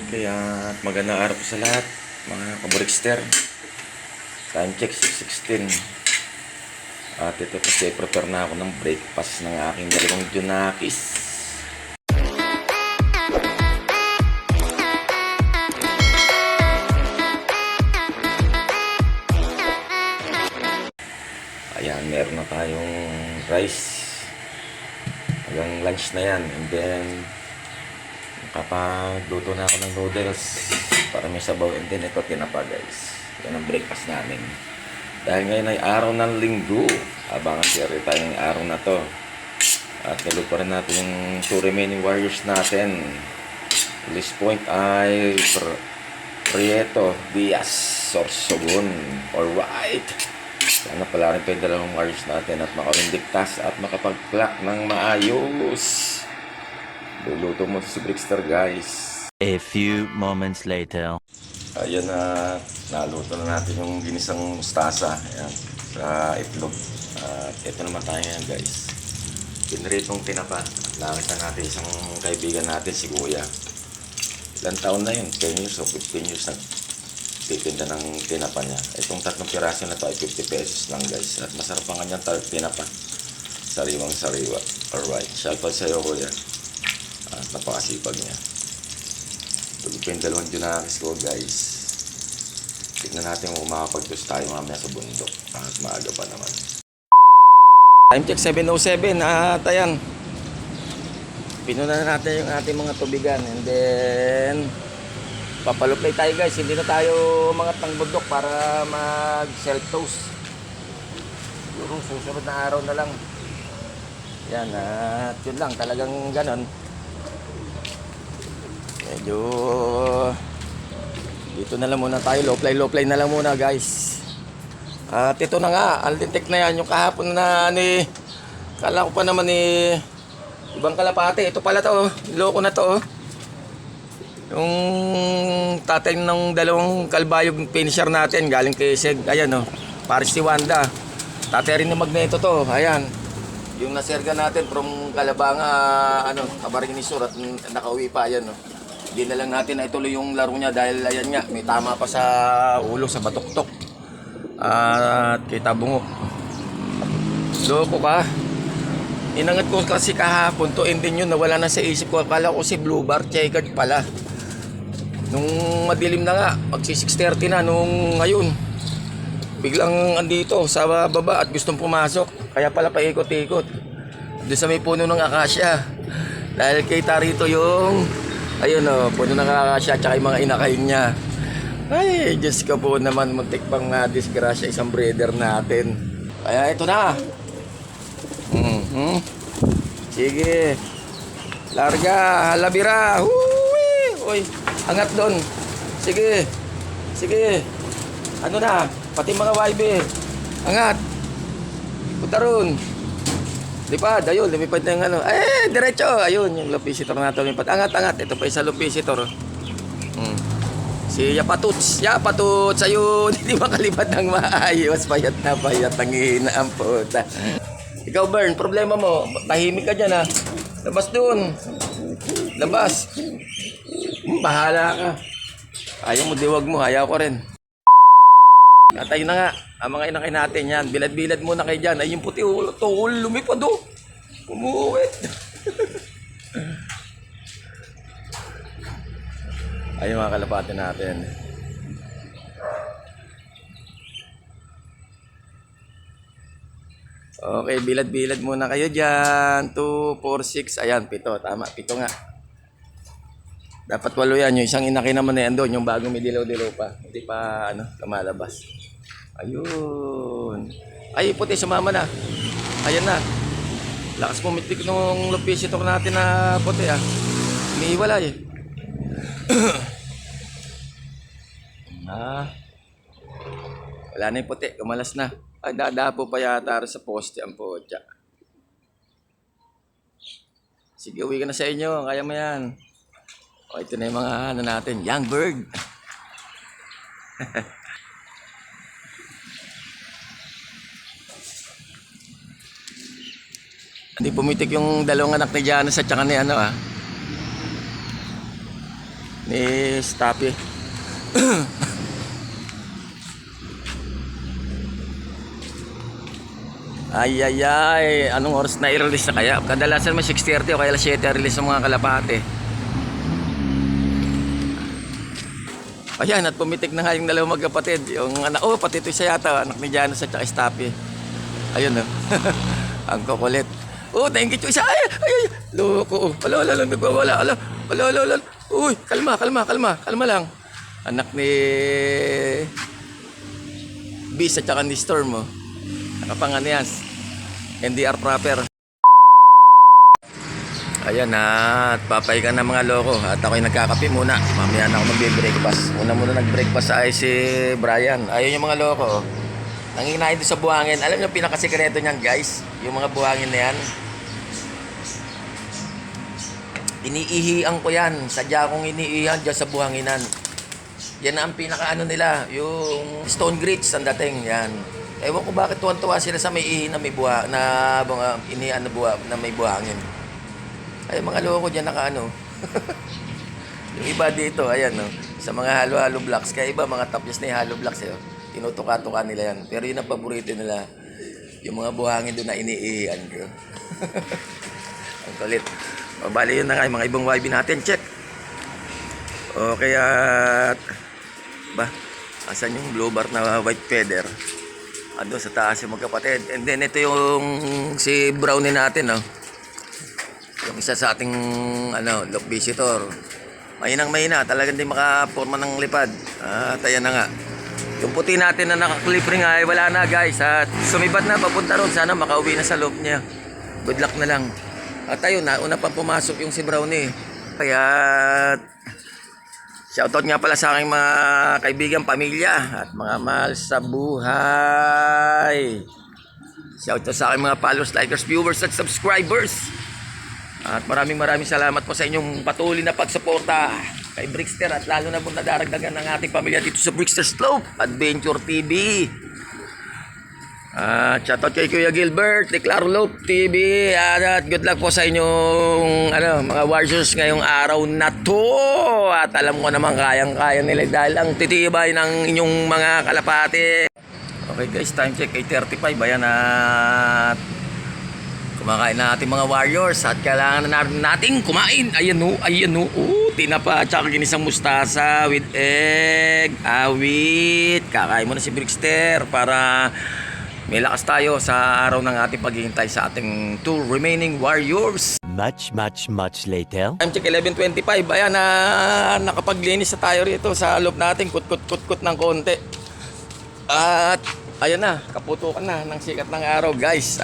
Kaya magandang araw po sa lahat mga kaburikster. Time check 6:16. At ito kasi prepare na ako ng breakfast ng aking dalawang junakis. Ayan, meron na tayong rice. Hanggang lunch na yan. And then kapag luto na ako ng noodles para may sabaw, and then ito tinapa guys. Yan ang breakfast namin. Dahil ngayon ay araw ng linggo, abangan share tayo ng araw na to. At niluto rin natin yung 2 remaining warriors natin. List point ay Prieto Diaz Sorsogon. Alright, sana pala rin pa yung dalawang warriors natin at makarindiktas at makapag-clack ng maayos. Luluto mo si Brickster guys. A few moments later. Ayan na, naluto na natin yung ginisang mustasa. Ayan, sa itlog. At ito naman tayo yan guys. Pinritong tinapa. At nakita natin isang kaibigan natin si Kuya. Ilang taon na yun? 10 years o 15 years na titinda ng tinapa niya. Itong 3 piraso na to ay 50 pesos lang guys. At masarap ang kanyang tinapa. Sariwang sariwa. Alright, shout out sa'yo Kuya. At napakasipag niya. Tulog pa yung dalawang junakis ko guys. Tignan natin kung makapag-toast tayo mamaya sa bundok. At maaga pa naman. Time check 7:07. At ayan, pinuna na natin yung ating mga tubigan. And then papaluplay tayo guys. Hindi na tayo umangat ng bundok para mag self toast. Siguro susunod na araw na lang. Yan, at yun lang, talagang ganon. Medyo dito na lang muna tayo, low play na lang muna guys. At ito na nga, altintek na yan. Yung kahapon na kala ko pa naman ibang kalapate. Ito pala to, loko na to. Yung tatay ng dalawang kalbayog finisher natin galing kay Seg. Ayan Paris si Wanda. Tatay rin na magneto to, ayan. Yung naserga natin from Calabanga, Camarines Sur, at nakauwi pa, ayan Hindi na lang natin na ituloy yung laro niya dahil ayan nga, may tama pa sa ulo, sa batok-tok. At kita bungo. Loko ka. Inangat ko kasi kahapon to, and then yun, nawala na sa isip ko. Akala ko si Blue Bar, checkered pala. Nung madilim na nga, magsi 6:30 na, nung ngayon, biglang andito sa baba at gustong pumasok. Kaya pala paikot-ikot doon sa may puno ng akasya. Dahil kita rito yung puno ng akasya at yung mga inakain niya. Ay, Diyos ko po naman, muntik pang disgrasya isang breeder natin. Kaya ito na. Sige. Larga, halabira. Uy, angat doon. Sige. Ano na? Pati mga YB. Angat. Punta ron. Lipad. Ayun, lumipad na yung diretso. Ayun, yung lupisitor natin lumipad. Angat. Ito pa isa lupisitor. Si Yapatuts. Ayun, hindi makalipad ng maayos. Payat ang hihina ang puta. Ikaw, Bern, problema mo. Tahimik ka dyan, ha. Labas dun. Labas. Bahala ka. Ayaw mo, diwag mo. Ayaw ko rin. At ayun na nga, ang mga inakay natin yan. Bilad-bilad muna kayo dyan. Ay, yung puti ulo, lumipad Umuwit. Ayun mga kalapate natin. Okay, bilad-bilad muna kayo dyan. 2, 4, 6. Ayan, 7. Tama, 7 nga. Dapat 8 yan. Yung isang inakay naman na yan doon. Yung bagong may dilaw-dilaw pa. Hindi pa, lumalabas. Ayun. Ay, puti, sumama na. Ayan na. Lakas pumitik nung lupisitor natin na puti, umiiwalay. Wala na yung puti. Kumalas na. Ay, dadapo pa yata sa poste ang potya. Sige, uwi ka na sa inyo. Kaya mo yan. O, ito na yung mga natin. Young bird. Hindi pumitik yung dalawang anak ni Janice at saka ni ni Stapi. Ay, ay, ay. Anong oras na i-release na kaya? Kadalasan may 6:30 o kaya 7 release ng mga kalapate. Ayan, at pumitik na nga yung dalawang magkapatid. Yung anak, oh, pati ito siya yata, anak ni Janus at saka Stapi. Ayun, oh. Ang kukulit. Oh, thank you, isa. Ay, ay, ay. Loko. Ala, ala, nagwawala. Ala, ala, ala, ala. Uy, kalma, kalma, kalma. Kalma lang. Anak ni Bis at saka ni Storm, oh. Nakapanganias. NDR proper. Ayan, at papahigan ng mga loko. At ako'y nagkakape muna. Mamaya na ako magbe-breakfast. Muna nag-breakfast ay si Brian. Ayun yung mga loko. Nanginginain doon sa buhangin. Alam niyo pinakasikreto niyan, guys? Yung mga buhangin na yan. Iniihian ko yan. Sadya akong iniihian dyan sa buhanginan. Yan ang pinakaano nila. Yung stone grits ang dating. Yan. Ewan ko bakit tuwan-tuwa sila sa may ihi na may buha, na iniian na buha, na may buhangin. Ay, mga loko dyan nakaano. Yung iba dito, ayan, no, sa mga halo-halo blocks. Kaya iba, mga tapos na yung halo blocks, eh, tinutuka-tuka nila yan. Pero yun ang paborito nila. Yung mga buhangin doon na iniihian ko. Ang kulit. O, bali yun na nga, yung mga ibang YB natin. Check. Okay, at ba, asan yung blue bar na white feather? Ando sa taas yung magkapatid. And then ito yung si Brownie natin, no. Yung isa sa ating lock visitor. Mahinang-mahina, talagang hindi makaporma ng lipad. At ayan na nga. Yung puti natin na naka-clip ring ay wala na, guys. At sumibat na papunta ron. Sana makauwi na sa loob niya. Good luck na lang. At ayun, nauna pa pumasok yung si Brownie. Kaya shoutout nga pala sa aking mga kaibigan, pamilya at mga mahal sa buhay. Shoutout sa aking mga followers, likers, viewers at subscribers. At maraming salamat po sa inyong patuloy na pagsuporta kay Brickster at lalo na po nadaragdagan ng ating pamilya dito sa Brickster Slope Adventure TV. Shoutout kay Kuya Gilbert, Declaro Lope TV, at good luck po sa inyong mga warriors ngayong araw na to. At alam ko naman kayang-kaya nila dahil ang titibay ng inyong mga kalapate. Okay guys, time check 8:35. Ayan, at kumakain na ating mga warriors at kailangan na natin kumain. Ayan o, tinapa at saka ginisang mustasa with egg, awit. Kakain mo na si Brickster para may lakas tayo sa araw ng ating paghihintay sa ating 2 remaining warriors. Much later. Time check 11:25. Ayan, nakapaglinis na tayo rito sa loob natin. Kut ng konti. At ayan na, kaputukan na ng sikat ng araw, guys.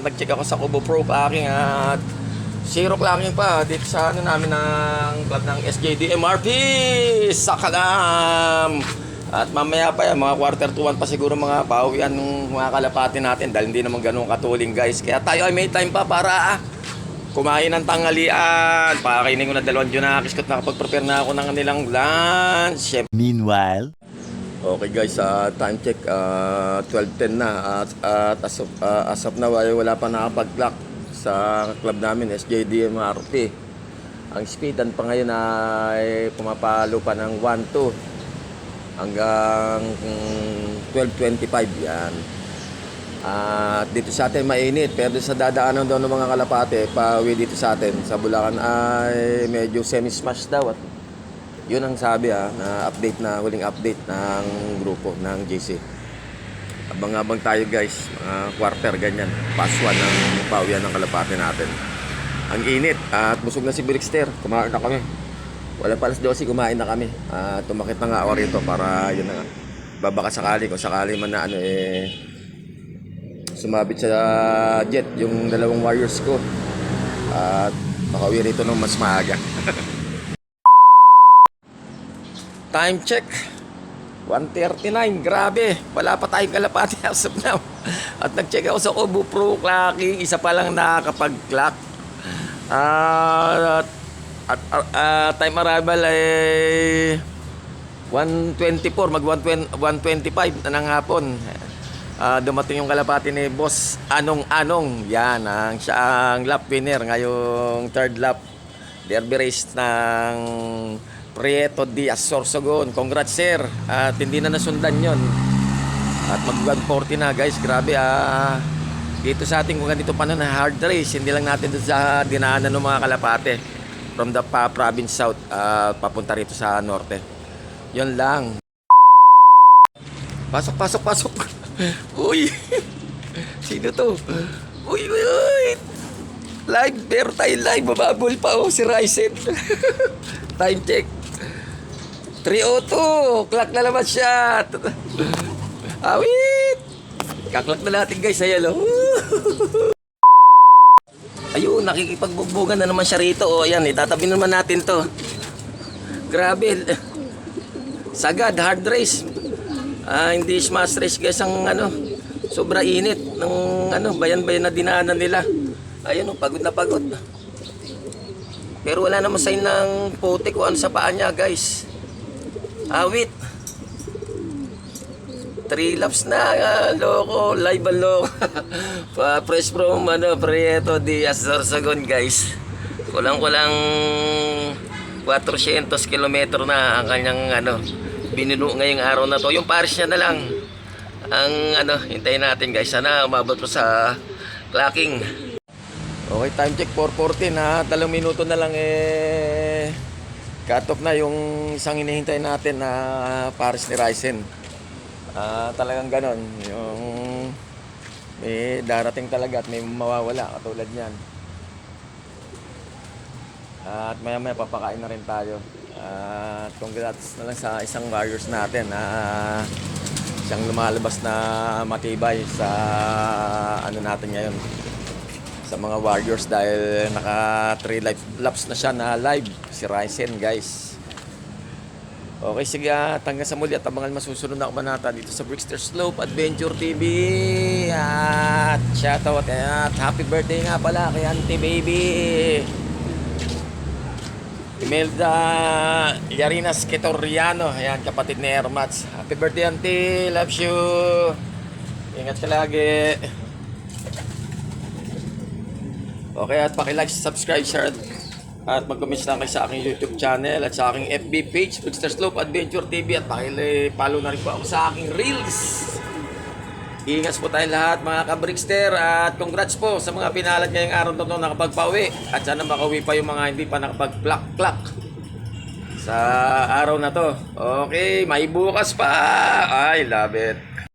Nag-check ako sa Kubo Pro Clacking at zero clacking pa dito sa namin ng club ng SJD MRP sa Kalam. At mamaya pa yan, mga quarter to 1 pa siguro mga pauwian ng mga kalapati natin dahil hindi naman ganun katuling, guys. Kaya tayo ay may time pa para kumain ng tanghalian. Pakakainin ko na 2 Junakis ko at nakapag-prepare na ako ng kanilang lunch. Meanwhile, okay guys, time check 12:10 na at as of now ay wala pa nakapag-clock sa club namin SJD MRP. Ang speedan pa ngayon ay pumapalo pa ng 1-2 hanggang 12:25 yan. At dito sa atin mainit, pero sa dadaanan daw ng mga kalapate pauwi dito sa atin sa Bulacan ay medyo semi-smash daw. At yun ang sabi na update, na huling update ng grupo ng JC. Abang-abang tayo guys, mga quarter ganyan, past 1 ng pauwian ng kalapate natin. Ang init at busog na si Brickster, kumain na kami. Wala pa alas 12, kumain na kami. Tumakit na nga ako rito para yun na nga. Babaka sakali, kung sakali man na sumabit sa jet yung 2 warriors ko. At makauwi rito ng mas maaga. Time check 1:39. Grabe, wala pa tayong kalapati as of now. At nag-check ako sa Kubo Pro Clacking, isa pa lang nakakapag-clock. Time arrival ay 1:24, mag 1:25 na ng hapon. Dumating yung kalapati ni Boss Anong. Yan ang siya ang lap winner ngayong 3rd lap derby race ng Prieto Diaz Sorsogon. Congrats sir. At hindi na nasundan yon. At mag-140 na guys. Grabe dito sa ating kung ganito pa na hard race. Hindi lang natin doon sa dinaanan ng mga kalapate. From the province south papunta rito sa norte. Yon lang. Pasok. Uy. Sino to? Uy. Live, pero tayo live. Mababol pa si Ryzen. Time check. 3:02. Clock na naman siya. Awit. Kaklak na natin guys. Ayan o. Ayun, nakikipagbugbugan na naman siya rito. O, ayan, itatabi naman natin to. Grabe. Sagad, hard race. Hindi smash race guys ang sobra init ng bayan-bayan na dinaanan nila. Ayun, pagod na pagod. Pero wala namang sign ng putik o ano sa paa niya guys. Awit. 3 laps na, loko, live ang loko. Fresh from Prieto Diaz Sorsogon guys. Kulang-kulang 400 kilometro na ang kanyang binuno ngayong araw na to. Yung pares niya na lang ang hintayin natin guys. Sana umabot po sa clocking. Okay, time check 4:40 na. 2 minuto na lang cut off na yung isang hinihintay natin na pares ni Ryzen. Talagang ganon. Yung may darating talaga at may mawawala katulad niyan. At maya papakain na rin tayo. At congrats na lang sa isang warriors natin na siyang lumalabas na matibay sa natin ngayon sa mga warriors dahil naka 3 laps na siya na live si Ryzen guys. Okay, sige, hanggang sa muli at abangan masusunod na kabanata dito sa Brickster Slope Adventure TV. At shoutout at happy birthday nga pala kay Auntie Baby Imelda Yarinas Ketoriano. Ayan, kapatid ni Ermats. Happy birthday Auntie, loves you. Ingat ka lagi. Okay, at paki-like, subscribe, share at mag-comment lang kayo sa aking YouTube channel at sa aking FB page, Brickster Slope Adventure TV, at paki-follow na rin po ako sa aking Reels. Ingat po tayong lahat mga ka-Brickster, at congrats po sa mga pinalad ngayong araw na ito nakapagpauwi, at sana makauwi pa yung mga hindi pa nakapag-clock sa araw na to. Okay, may bukas pa. I love it.